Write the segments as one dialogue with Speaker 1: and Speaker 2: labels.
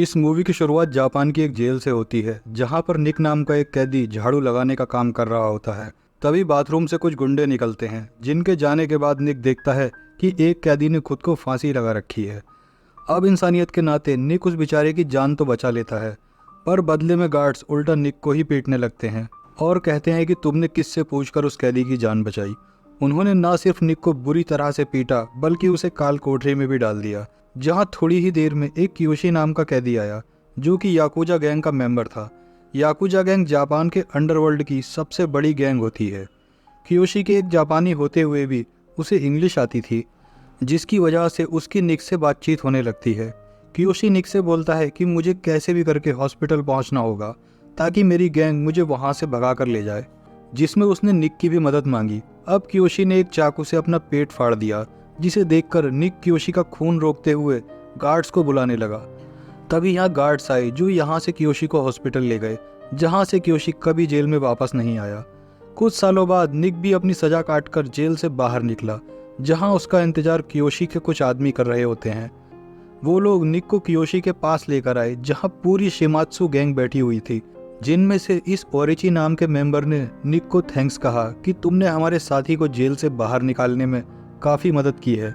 Speaker 1: इस मूवी की शुरुआत जापान की एक जेल से होती है, जहां पर निक नाम का एक कैदी झाड़ू लगाने का काम कर रहा होता है। तभी बाथरूम से कुछ गुंडे निकलते हैं, जिनके जाने के बाद निक देखता है कि एक कैदी ने खुद को फांसी लगा रखी है। अब इंसानियत के नाते निक उस बेचारे की जान तो बचा लेता है, पर बदले में गार्ड्स उल्टा निक को ही पीटने लगते हैं और कहते हैं कि तुमने किससे पूछकर उस कैदी की जान बचाई। उन्होंने ना सिर्फ निक को बुरी तरह से पीटा, बल्कि उसे काल कोठरी में भी डाल दिया, जहां थोड़ी ही देर में एक कियोशी नाम का कैदी आया, जो कि याकुजा गैंग का मेंबर था। याकुजा गैंग जापान के अंडरवर्ल्ड की सबसे बड़ी गैंग होती है। कियोशी के एक जापानी होते हुए भी उसे इंग्लिश आती थी, जिसकी वजह से उसकी निक से बातचीत होने लगती है। कियोशी निक से बोलता है कि मुझे कैसे भी करके हॉस्पिटल पहुंचना होगा, ताकि मेरी गैंग मुझे वहां से भगा कर ले जाए, जिसमें उसने निक की भी मदद मांगी। अब कियोशी ने एक चाकू से अपना पेट फाड़ दिया, जिसे देखकर निक कियोशी का खून रोकते हुए गार्ड्स को बुलाने लगा। तभी यहाँ गार्ड्स आए, जो यहाँ से कियोशी को हॉस्पिटल ले गए, जहाँ से कियोशी कभी जेल में वापस नहीं आया। कुछ सालों बाद निक भी अपनी सजा काटकर जेल से बाहर निकला, जहाँ उसका इंतजार कियोशी के कुछ आदमी कर रहे होते हैं। वो लोग निक को कियोशी के पास लेकर आए, जहाँ पूरी शिमात्सु गैंग बैठी हुई थी, जिनमें से इस ओरिची नाम के मेंबर ने निक को थैंक्स कहा कि तुमने हमारे साथी को जेल से बाहर निकालने में काफ़ी मदद की है।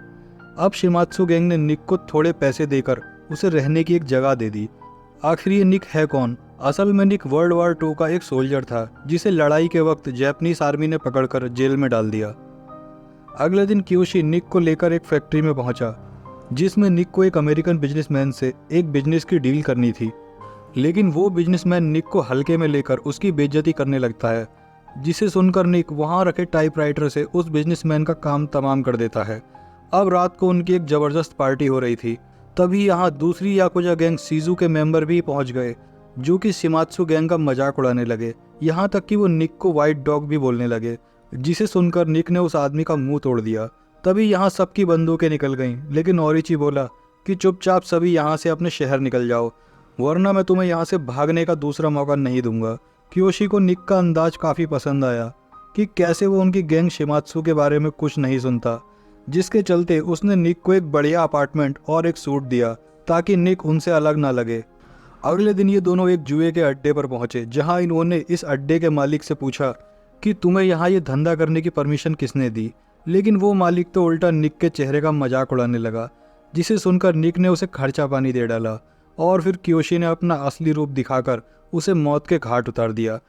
Speaker 1: अब शिमात्सु गैंग ने निक को थोड़े पैसे देकर उसे रहने की एक जगह दे दी। आखिर ये निक है कौन? असल में निक वर्ल्ड वार 2 का एक सोल्जर था, जिसे लड़ाई के वक्त जापानीज आर्मी ने पकड़कर जेल में डाल दिया। अगले दिन कियोशी निक को लेकर एक फैक्ट्री में पहुंचा, जिसमें निक को एक अमेरिकन बिजनेसमैन से एक बिजनेस की डील करनी थी। लेकिन वो बिजनेसमैन निक को हल्के में लेकर उसकी बेइज्जती करने लगता है, जिसे सुनकर निक वहां रखे टाइपराइटर से उस बिजनेसमैन का काम तमाम कर देता है। अब रात को उनकी एक जबरदस्त पार्टी हो रही थी। तभी यहाँ दूसरी याकुजा गैंग सीजू के मेंबर भी पहुंच गए, जो कि शिमात्सु गैंग का मजाक उड़ाने लगे। यहाँ तक कि वो निक को व्हाइट डॉग भी बोलने लगे, जिसे सुनकर निक ने उस आदमी का मुंह तोड़ दिया। तभी यहाँ सबकी बंदूकें निकल गईं, लेकिन ओरिची बोला कि चुपचाप सभी यहाँ से अपने शहर निकल जाओ, वरना मैं तुम्हें यहाँ से भागने का दूसरा मौका नहीं दूंगा। कियोशी को निक का अंदाज काफ़ी पसंद आया कि कैसे वो उनकी गैंग शिमात्सु के बारे में कुछ नहीं सुनता, जिसके चलते उसने निक को एक बढ़िया अपार्टमेंट और एक सूट दिया, ताकि निक उनसे अलग ना लगे। अगले दिन ये दोनों एक जुए के अड्डे पर पहुंचे, जहां इन्होंने इस अड्डे के मालिक से पूछा कि तुम्हें यहाँ ये धंधा करने की परमिशन किसने दी। लेकिन वो मालिक तो उल्टा निक के चेहरे का मजाक उड़ाने लगा, जिसे सुनकर निक ने उसे खर्चा पानी दे डाला और फिर कियोशी ने अपना असली रूप दिखाकर उसे मौत के घाट उतार दिया।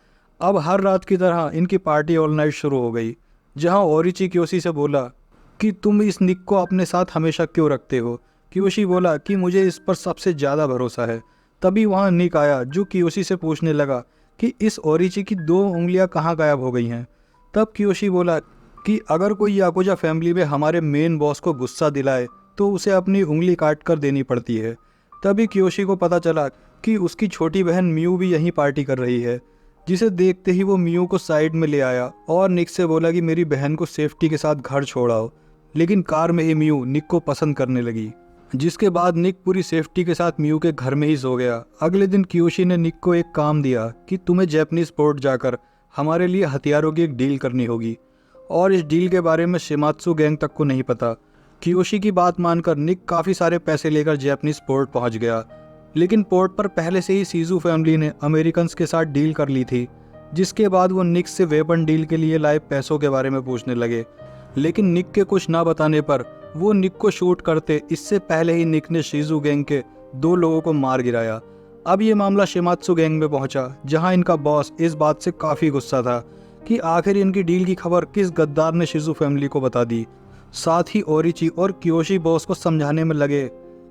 Speaker 1: अब हर रात की तरह इनकी पार्टी ऑल नाइट शुरू हो गई, जहां ओरिची कियोशी से बोला कि तुम इस निक को अपने साथ हमेशा क्यों रखते हो। कियोशी बोला कि मुझे इस पर सबसे ज़्यादा भरोसा है। तभी वहां निक आया, जो कियोशी से पूछने लगा कि इस ओरिची की 2 उंगलियां कहाँ गायब हो गई हैं। तब कियोशी बोला कि अगर कोई याकुजा फैमिली में हमारे मेन बॉस को गुस्सा दिलाए तो उसे अपनी उंगली काट कर देनी पड़ती है। तभी कियोशी को पता चला कि उसकी छोटी बहन मियू भी यहीं पार्टी कर रही है, जिसे देखते ही वो मियू को साइड में ले आया और निक से बोला कि मेरी बहन को सेफ्टी के साथ घर छोड़ाओ। लेकिन कार में ही मियू निक को पसंद करने लगी, जिसके बाद निक पूरी सेफ्टी के साथ मियू के घर में ही सो गया। अगले दिन कियोशी ने निक को एक काम दिया कि तुम्हें जापानीज पोर्ट जाकर हमारे लिए हथियारों की एक डील करनी होगी, और इस डील के बारे में शिमात्सु गैंग तक को नहीं पता। कियोशी की बात मानकर निक काफ़ी सारे पैसे लेकर जापानीज पोर्ट पहुंच गया। लेकिन पोर्ट पर पहले से ही सीजू फैमिली ने अमेरिकन्स के साथ डील कर ली थी, जिसके बाद वो निक से वेपन डील के लिए लाए पैसों के बारे में पूछने लगे। लेकिन निक के कुछ ना बताने पर वो निक को शूट करते, इससे पहले ही निक ने शिजू गैंग के 2 लोगों को मार गिराया। अब ये मामला शिमात्सु गैंग में पहुंचा, जहां इनका बॉस इस बात से काफ़ी गुस्सा था कि आखिर इनकी डील की खबर किस गद्दार ने शिजू फैमिली को बता दी। साथ ही ओरिची और कियोशी बॉस को समझाने में लगे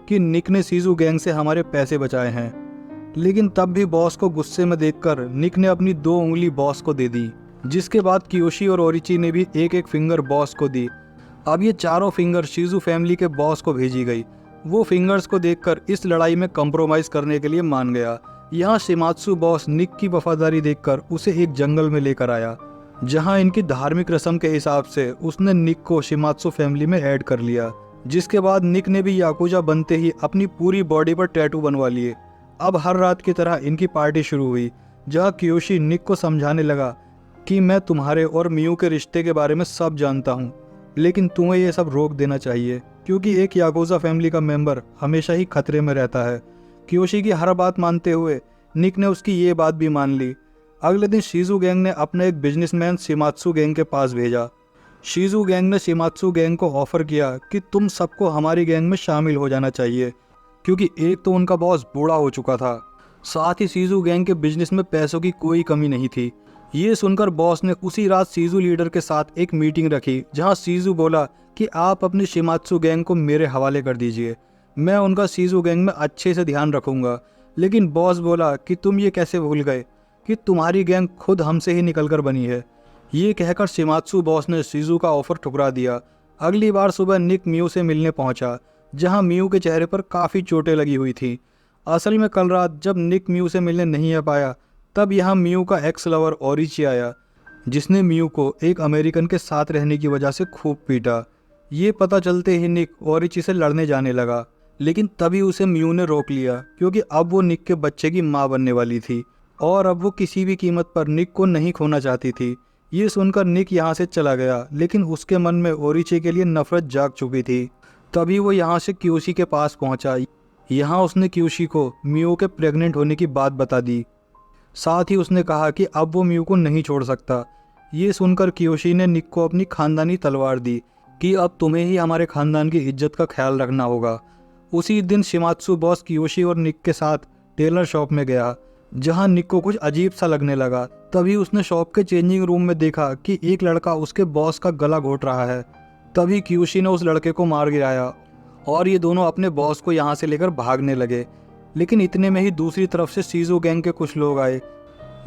Speaker 1: कि निक ने सीजू गैंग से हमारे पैसे बचाए हैं। लेकिन तब भी बॉस को गुस्से में देखकर निक ने अपनी 2 उंगली बॉस को दे दी, जिसके बाद कियोशी और ओरिची ने भी एक एक फिंगर बॉस को दी। अब ये चारों फिंगर शिजू फैमिली के बॉस को भेजी गई। वो फिंगर्स को देखकर इस लड़ाई में कंप्रोमाइज़ करने के लिए मान गया। यहाँ शिमात्सु बॉस निक की वफादारी देखकर उसे एक जंगल में लेकर आया, जहाँ इनकी धार्मिक रस्म के हिसाब से उसने निक को शिमात्सु फैमिली में ऐड कर लिया। जिसके बाद निक ने भी याकुजा बनते ही अपनी पूरी बॉडी पर टैटू बनवा लिए। अब हर रात की तरह इनकी पार्टी शुरू हुई, जहाँ कियोशी निक को समझाने लगा कि मैं तुम्हारे और मियू के रिश्ते के बारे में सब जानता हूँ, लेकिन तुम्हें ये सब रोक देना चाहिए, क्योंकि एक याकुजा फैमिली का मेंबर हमेशा ही खतरे में रहता है। कियोशी की हर बात मानते हुए निक ने उसकी ये बात भी मान ली। अगले दिन शिजू गैंग ने अपने एक बिजनेसमैन शिमात्सु गैंग के पास भेजा। शिजू गैंग ने शिमात्सु गैंग को ऑफर किया कि तुम सबको हमारी गैंग में शामिल हो जाना चाहिए, क्योंकि एक तो उनका बॉस बूढ़ा हो चुका था, साथ ही शिजू गैंग के बिजनेस में पैसों की कोई कमी नहीं थी। ये सुनकर बॉस ने उसी रात शिजू लीडर के साथ एक मीटिंग रखी, जहां शिजू बोला कि आप अपनी शिमात्सु गैंग को मेरे हवाले कर दीजिए, मैं उनका शिजू गैंग में अच्छे से ध्यान रखूंगा। लेकिन बॉस बोला कि तुम ये कैसे भूल गए कि तुम्हारी गैंग खुद हमसे ही निकलकर बनी है। ये कहकर शिमात्सु बॉस ने शिजू का ऑफर ठुकरा दिया। अगली बार सुबह निक मियू से मिलने पहुंचा, जहां मियू के चेहरे पर काफ़ी चोटें लगी हुई थी। असल में कल रात जब निक मियू से मिलने नहीं आ पाया, तब यहाँ मियू का एक्स लवर ओरिची आया, जिसने मियू को एक अमेरिकन के साथ रहने की वजह से खूब पीटा। ये पता चलते ही निक ओरिची से लड़ने जाने लगा, लेकिन तभी उसे मियू ने रोक लिया, क्योंकि अब वो निक के बच्चे की माँ बनने वाली थी और अब वो किसी भी कीमत पर निक को नहीं खोना चाहती थी। ये सुनकर निक यहाँ से चला गया, लेकिन उसके मन में ओरिची के लिए नफरत जाग चुकी थी। तभी वो यहाँ से कियोशी के पास पहुँचा। यहाँ उसने कियोशी को मियू के प्रेग्नेंट होने की बात बता दी। साथ ही उसने कहा कि अब वो मियू को नहीं छोड़ सकता। ये सुनकर कियोशी ने निक को अपनी खानदानी तलवार दी कि अब तुम्हें ही हमारे खानदान की इज्जत का ख्याल रखना होगा। उसी दिन शिमात्सु बॉस कियोशी और निक के साथ टेलर शॉप में गया, जहां निक को कुछ अजीब सा लगने लगा। तभी उसने शॉप के चेंजिंग रूम में देखा कि एक लड़का उसके बॉस का गला घोट रहा है। तभी कियोशी ने उस लड़के को मार गिराया और ये दोनों अपने बॉस को यहाँ से लेकर भागने लगे। लेकिन इतने में ही दूसरी तरफ से शिजू गैंग के कुछ लोग आए,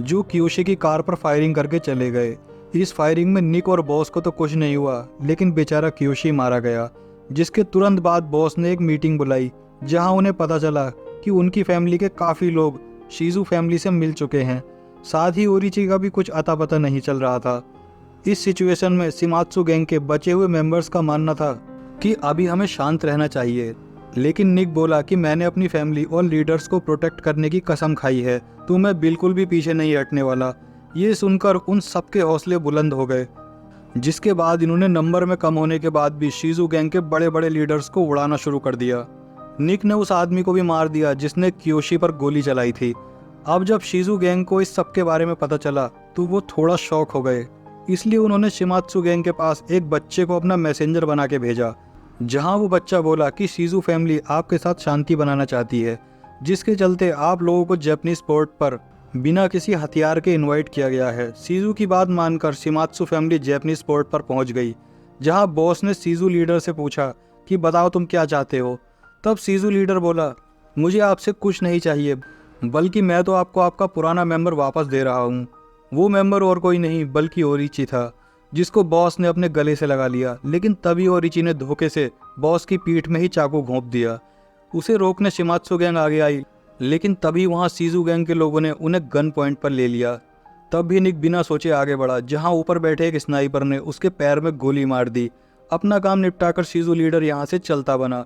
Speaker 1: जो कियोशी की कार पर फायरिंग करके चले गए। इस फायरिंग में निक और बॉस को तो कुछ नहीं हुआ, लेकिन बेचारा कियोशी मारा गया। जिसके तुरंत बाद बॉस ने एक मीटिंग बुलाई, जहां उन्हें पता चला कि उनकी फैमिली के काफ़ी लोग शिजू फैमिली से मिल चुके हैं। साथ ही ओरिची का भी कुछ अता पता नहीं चल रहा था। इस सिचुएशन में शिमात्सु गैंग के बचे हुए मेंबर्स का मानना था कि अभी हमें शांत रहना चाहिए, लेकिन निक बोला कि मैंने अपनी फैमिली और लीडर्स को प्रोटेक्ट करने की कसम खाई है, तो मैं बिल्कुल भी पीछे नहीं हटने वाला। ये सुनकर उन सबके हौसले बुलंद हो गए, जिसके बाद इन्होंने नंबर में कम होने के बाद भी शिजू गैंग के बड़े बड़े लीडर्स को उड़ाना शुरू कर दिया। निक ने उस आदमी को भी मार दिया जिसने कियोशी पर गोली चलाई थी। अब जब शिजू गैंग को इस सब के बारे में पता चला तो वो थोड़ा शॉक हो गए, इसलिए उन्होंने शिमात्सु गैंग के पास एक बच्चे को अपना मैसेंजर बना के भेजा, जहां वो बच्चा बोला कि शिजू फैमिली आपके साथ शांति बनाना चाहती है, जिसके चलते आप लोगों को जापानीज पोर्ट पर बिना किसी हथियार के इनवाइट किया गया है। शिजू की बात मानकर शिमात्सु फैमिली जापानीज पोर्ट पर पहुंच गई, जहां बॉस ने शिजू लीडर से पूछा कि बताओ तुम क्या चाहते हो। तब शिजू लीडर बोला, मुझे आपसे कुछ नहीं चाहिए, बल्कि मैं तो आपको आपका पुराना मेंबर वापस दे रहा हूँ। वो मेंबर और कोई नहीं बल्कि ओरिची था, जिसको बॉस ने अपने गले से लगा लिया। लेकिन तभी ओरिची ने धोखे से बॉस की पीठ में ही चाकू घोंप दिया। उसे रोकने शिमात्सु गैंग आगे आई, लेकिन तभी वहाँ शिजू गैंग के लोगों ने उन्हें गन पॉइंट पर ले लिया। तब भी निक बिना सोचे आगे बढ़ा, जहाँ ऊपर बैठे एक स्नाइपर ने उसके पैर में गोली मार दी। अपना काम निपटाकर शिजू लीडर यहाँ से चलता बना,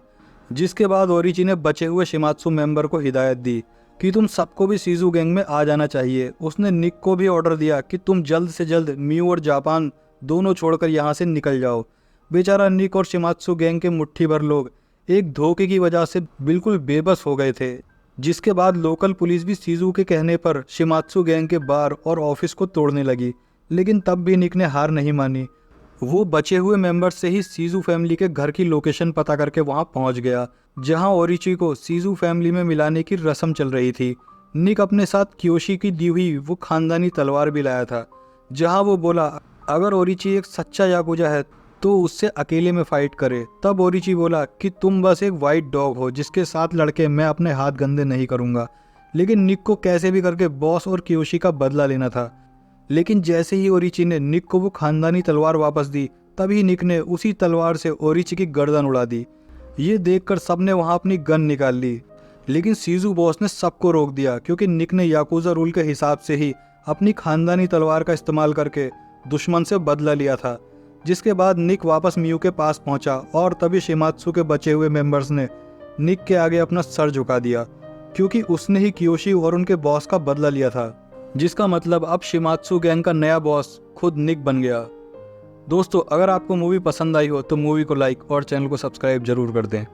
Speaker 1: जिसके बाद ओरिची ने बचे हुए शिमात्सु मेंबर को हिदायत दी कि तुम सबको भी शिजू गैंग में आ जाना चाहिए। उसने निक को भी ऑर्डर दिया कि तुम जल्द से जल्द मियू और जापान दोनों छोड़कर यहाँ से निकल जाओ। बेचारा निक और शिमात्सु गैंग के मुट्ठी भर लोग एक धोखे की वजह से बिल्कुल बेबस हो गए थे, जिसके बाद लोकल पुलिस भी शिजू के कहने पर शिमात्सु गैंग के बार और ऑफिस को तोड़ने लगी। लेकिन तब भी निक ने हार नहीं मानी। वो बचे हुए मेंबर्स से ही शिजू फैमिली के घर की लोकेशन पता करके वहां पहुंच गया, जहां ओरिची को शिजू फैमिली में मिलाने की रस्म चल रही थी। निक अपने साथ कियोशी की दी हुई वो खानदानी तलवार भी लाया था, जहां वो बोला अगर ओरिची एक सच्चा याकुजा है तो उससे अकेले में फाइट करे। तब ओरिची बोला कि तुम बस एक वाइट डॉग हो जिसके साथ लड़के मैं अपने हाथ गंदे नहीं करूंगा। लेकिन निक को कैसे भी करके बॉस और कियोशी का बदला लेना था। लेकिन जैसे ही ओरिची ने निक को वो खानदानी तलवार वापस दी, तभी निक ने उसी तलवार से ओरिची की गर्दन उड़ा दी। ये देखकर सबने वहां अपनी गन निकाल ली, लेकिन शिजू बॉस ने सबको रोक दिया, क्योंकि निक ने याकुजा रूल के हिसाब से ही अपनी खानदानी तलवार का इस्तेमाल करके दुश्मन से बदला लिया था। जिसके बाद निक वापस मियू के पास पहुंचा और तभी शिमात्सु के बचे हुए मेंबर्स ने निक के आगे अपना सर झुका दिया, क्योंकि उसने ही कियोशी और उनके बॉस का बदला लिया था, जिसका मतलब अब शिमात्सु गैंग का नया बॉस खुद निक बन गया। दोस्तों, अगर आपको मूवी पसंद आई हो तो मूवी को लाइक और चैनल को सब्सक्राइब जरूर कर दें।